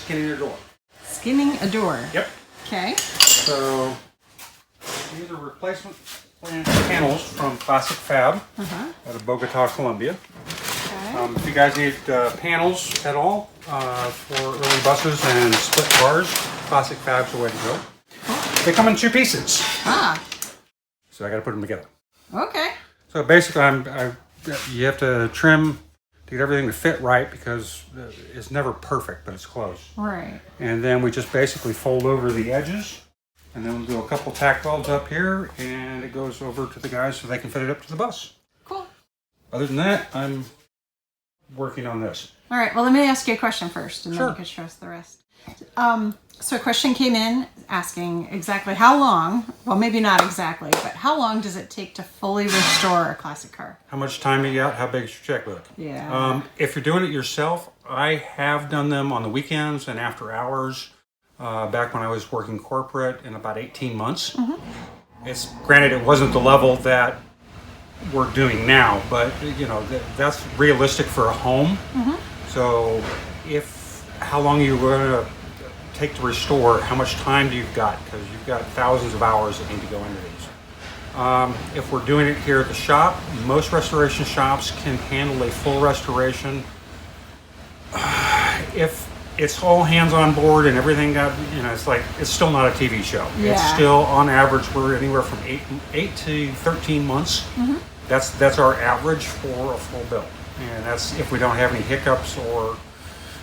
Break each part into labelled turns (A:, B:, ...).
A: skinning a door.
B: Skinning a door.
A: Yep.
B: Okay.
A: So these are replacement panels from Classic Fab out of Bogota, Colombia.
B: Okay.
A: If you guys need panels at all for early buses and split cars, Classic Fab's the way to go.
B: Cool.
A: They come in 2 pieces.
B: Ah.
A: So I got to put them together.
B: Okay.
A: So basically, you have to trim to get everything to fit right because it's never perfect, but it's close.
B: Right.
A: And then we just basically fold over the edges, and then we'll do a couple tack welds up here, and it goes over to the guys so they can fit it up to the bus.
B: Cool.
A: Other than that, I'm working on this.
B: All right. Well, let me ask you a question first, and
A: Sure.
B: then you can show us the rest. So a question came in asking exactly how long, well, maybe not exactly, but how long does it take to fully restore a classic car?
A: How much time you got? How big is your checkbook?
B: Yeah.
A: If you're doing it yourself, I have done them on the weekends and after hours. Back when I was working corporate in about 18 months. It's granted it wasn't the level that we're doing now, but you know that's realistic for a home. So how long are you going to take to restore? How much time do you've got? Because you've got thousands of hours that need to go into these. If we're doing it here at the shop, most restoration shops can handle a full restoration. If it's all hands on board and everything got, it's still not a TV show.
B: Yeah.
A: It's still, on average, we're anywhere from 8 to 13 months. That's our average for a full build. And that's if we don't have any hiccups or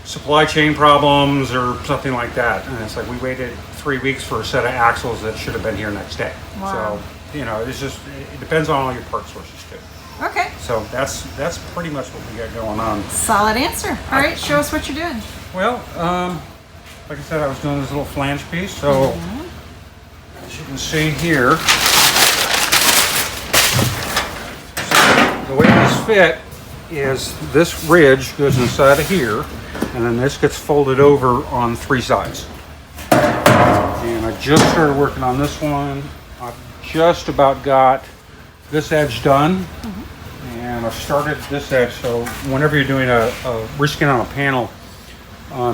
A: supply chain problems or something like that. And it's like we waited 3 weeks for a set of axles that should have been here next day.
B: Wow.
A: So, it's just, it depends on all your part sources too.
B: Okay.
A: So that's pretty much what we got going on.
B: Solid answer. All right, show us what you're doing.
A: Well, like I said, I was doing this little flange piece. So as you can see here, the way these fit is this ridge goes inside of here, and then this gets folded over on 3 sides. And I just started working on this one. I've just about got this edge done. And I've started this edge, so whenever you're doing a reskin on a panel,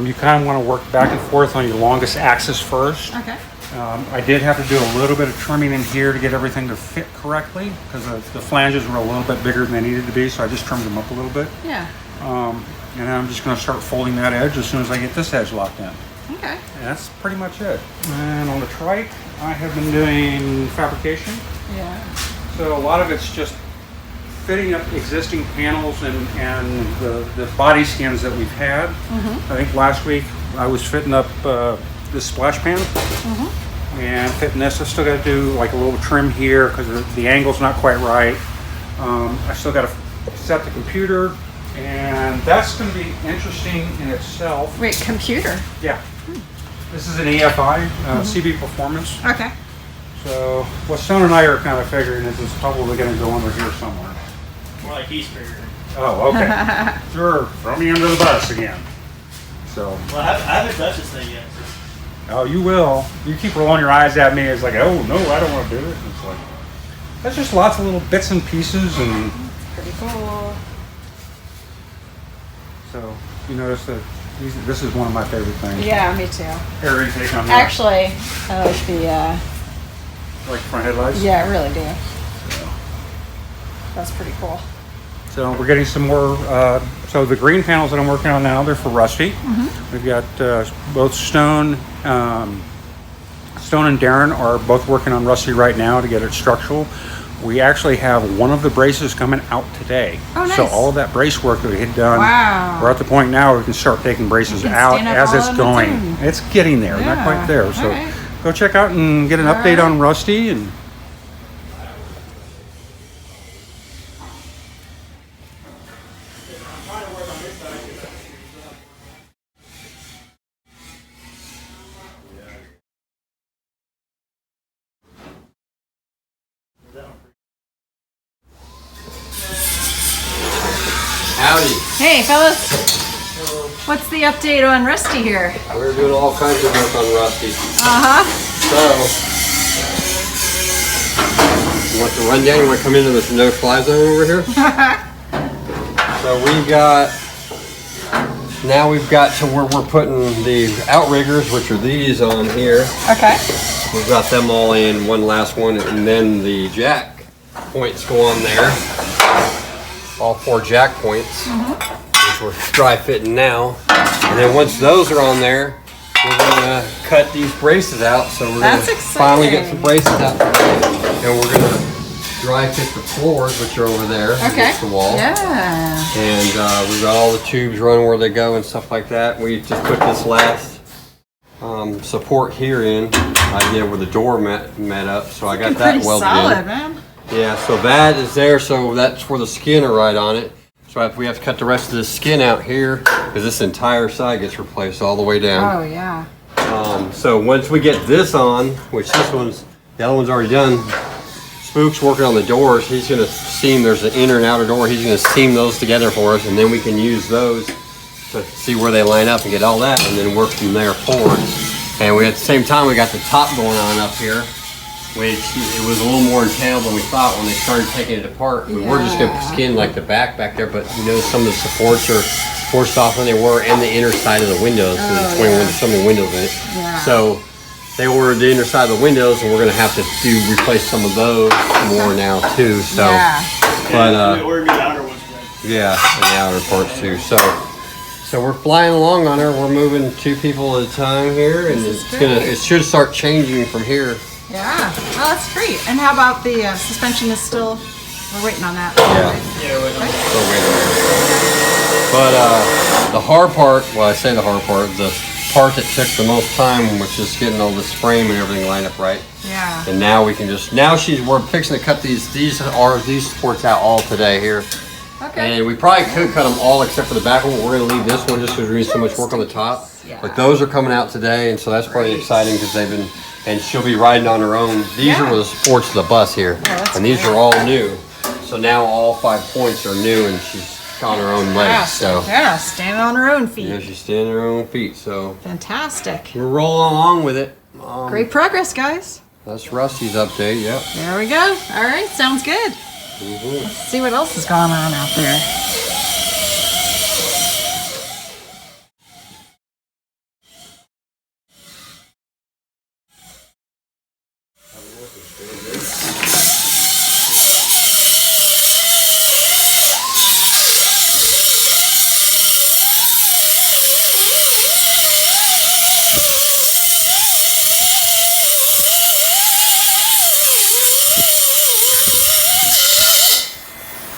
A: you kind of want to work back and forth on your longest axis first.
B: Okay.
A: I did have to do a little bit of trimming in here to get everything to fit correctly because the flanges were a little bit bigger than they needed to be, so I just trimmed them up a little bit.
B: Yeah.
A: And I'm just going to start folding that edge as soon as I get this edge locked in.
B: Okay.
A: And that's pretty much it. And on the trike, I have been doing fabrication.
B: Yeah.
A: So a lot of it's just fitting up existing panels and the body skins that we've had. I think last week I was fitting up this splash pan and fitting this. I still got to do like a little trim here because the angle's not quite right. I still got to set the computer, and that's going to be interesting in itself.
B: Wait, computer?
A: Yeah. This is an EFI, CB Performance.
B: Okay.
A: So what Stone and I are kind of figuring is it's probably going to go under here somewhere.
C: More like he's figuring.
A: Oh, okay. Sure, throw me under the bus again. So.
C: Well, I haven't touched this thing yet.
A: Oh, you will. You keep rolling your eyes at me. It's like, oh no, I don't want to do it. And it's like, that's just lots of little bits and pieces, and
B: Pretty cool.
A: so you notice that this is one of my favorite things.
B: Yeah, me too.
A: Air intake on that.
B: Actually, I like the,
A: Like front headlights.
B: yeah, I really do. That's pretty cool.
A: So we're getting some more. So the green panels that I'm working on now, they're for Rusty. We've got both Stone and Daren are both working on Rusty right now to get it structural. We actually have one of the braces coming out today.
B: Oh, nice.
A: So all of that brace work that we had done,
B: Wow.
A: we're at the point now where we can start taking braces
B: You can
A: out
B: stand up
A: as
B: all
A: it's
B: on
A: going.
B: its own.
A: It's getting there, not
B: Yeah.
A: quite there. So
B: All right.
A: go check out and get an
B: All
A: update
B: right.
A: on Rusty. And
D: Howdy.
B: Hey, fellas. What's the update on Rusty here?
D: We're doing all kinds of work on Rusty. So, you want to run down? You want to come into this no-fly zone over here? So we got now we've got to where we're putting the outriggers, which are these on here.
B: Okay.
D: We've got them all in, one last one, and then the jack points go on there. All 4 jack points, which we're dry fitting now. And then once those are on there, we're gonna cut these braces out. So we're gonna finally get some braces out today. And we're gonna dry fit the floors, which are over there against the wall.
B: Yeah.
D: And we've got all the tubes running where they go and stuff like that. We just put this last support here in. I did where the door met up, so I got that welded
B: solid,
D: in.
B: Man.
D: Yeah, so that is there, so that's where the skin are right on it. So we have to cut the rest of the skin out here because this entire side gets replaced all the way down.
B: Oh yeah.
D: So once we get this on, which the other one's already done. Spook's working on the doors. He's gonna seam, there's an inner and outer door. He's gonna seam those together for us, and then we can use those to see where they line up and get all that, and then work from there forward. And we at the same time, we got the top going on up here, which it was a little more entailed than we thought when they started taking it apart. We're just gonna skin like the back there, but you know, some of the supports are forced off than they were, and the inner side of the windows, because there's 20 windows, so many windows in it.
B: Yeah.
D: So they ordered the inner side of the windows, and we're gonna have to replace some of those more now too. So, but
C: we ordered the outer ones today.
D: yeah, and the outer parts too. So we're flying along on her. We're moving 2 people at a time here, and it should start changing from here.
B: Yeah. Oh, that's great. And how about the suspension is still? We're waiting on that.
C: Yeah, wait,
D: Still waiting. But the hard part, well, I say the hard part, the part that took the most time, which is getting all this frame and everything lined up right.
B: Yeah.
D: And now we can just, we're fixing to cut these supports out all today here.
B: Okay.
D: And we probably could cut them all except for the back one. We're gonna leave this one just because we're doing so much work on the top.
B: Yeah.
D: But those are coming out today, and so that's pretty exciting because they've been, and she'll be riding on her own. These are the supports of the bus here, and these are all new. So now all 5 points are new, and she's on her own legs. So
B: yeah, standing on her own feet.
D: yeah, she's standing on her own feet. So
B: Fantastic.
D: we're rolling along with it.
B: Great progress, guys.
D: That's Rusty's update. Yep.
B: There we go. All right, sounds good. Let's see what else is going on out there.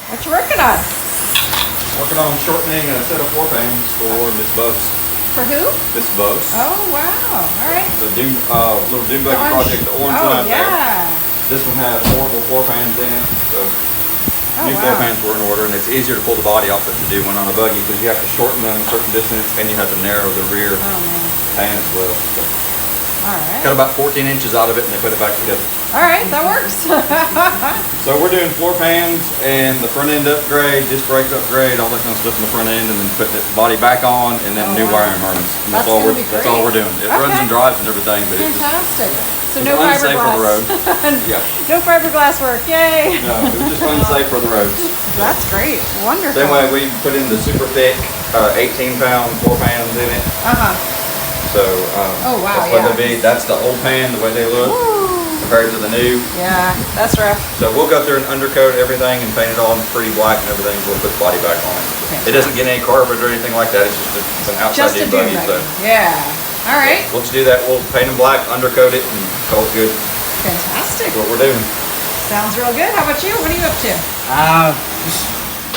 B: What you working on?
E: Working on shortening a set of 4 pans for Miss Bose.
B: For who?
E: Miss Bose.
B: Oh, wow. All right.
E: The little Dune Buggy project, the orange one out there. This one has horrible 4 pans in it. So new 4 pans were in order, and it's easier to pull the body off than to do one on a buggy because you have to shorten them a certain distance and you have to narrow the rear pan as well. So
B: All right.
E: cut about 14 inches out of it and they put it back together.
B: All right, that works.
E: So we're doing floor pans and the front end upgrade, disc brake upgrade, all that kind of stuff in the front end, and then putting the body back on, and then new wiring harness. And
B: That's
E: all
B: gonna be
E: we're doing. It runs and drives and everything, but it's just
B: Fantastic. So
E: it's
B: no
E: unsafe for the road.
B: fiberglass.
E: Yeah.
B: No fiberglass work. Yay.
E: No, it was just unsafe for the roads.
B: That's great. Wonderful.
E: Same way we put in the super thick 18-pound 4 pans in it. So
B: Oh, wow,
E: that's what
B: yeah.
E: they be. That's the old pan, the way they look compared to the new.
B: Yeah, that's rough.
E: So we'll go through and undercoat everything and paint it all pretty black and everything. We'll put the body back on it. It doesn't get any carpet or anything like that. It's just an outside
B: Just a
E: dune
B: dune
E: buggy.
B: buggy.
E: So
B: Yeah. All right.
E: once you do that, we'll paint them black, undercoat it, and call it good.
B: Fantastic.
E: That's what we're doing.
B: Sounds real good. How about you? What are you up to?
F: Just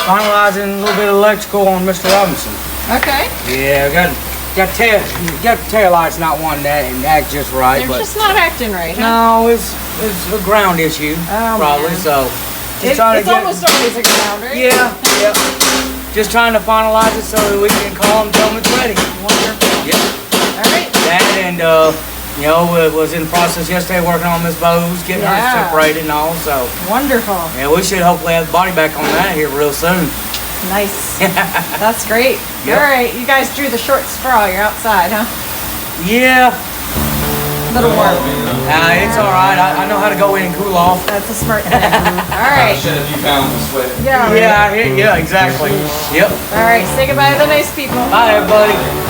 F: finalizing a little bit of electrical on Mr. Robinson.
B: Okay.
F: Yeah, got tail lights not wanting that and act just right,
B: They're
F: but
B: just not acting right, huh?
F: no, it's a ground issue probably.
B: man.
F: So
B: It's
F: just trying to get
B: almost always a ground, right?
F: yeah. Just trying to finalize it so that we can call and tell them it's ready.
B: Wonderful.
F: Yeah,
B: All right.
F: that and was in the process yesterday working on Miss Bose, getting her
B: Yeah.
F: separated and all. So
B: Wonderful.
F: yeah, we should hopefully have the body back on that here real soon.
B: Nice. That's great.
F: Yep.
B: All right. You guys drew the short straw. You're outside, huh?
F: Yeah.
B: Little warm.
F: It's all right. I know how to go in and cool off.
B: That's a smart thing. All right.
E: Shed a few pounds of sweat.
B: Yeah.
F: Yeah, exactly. Yep.
B: All right. Say goodbye to the nice people.
F: Bye, everybody.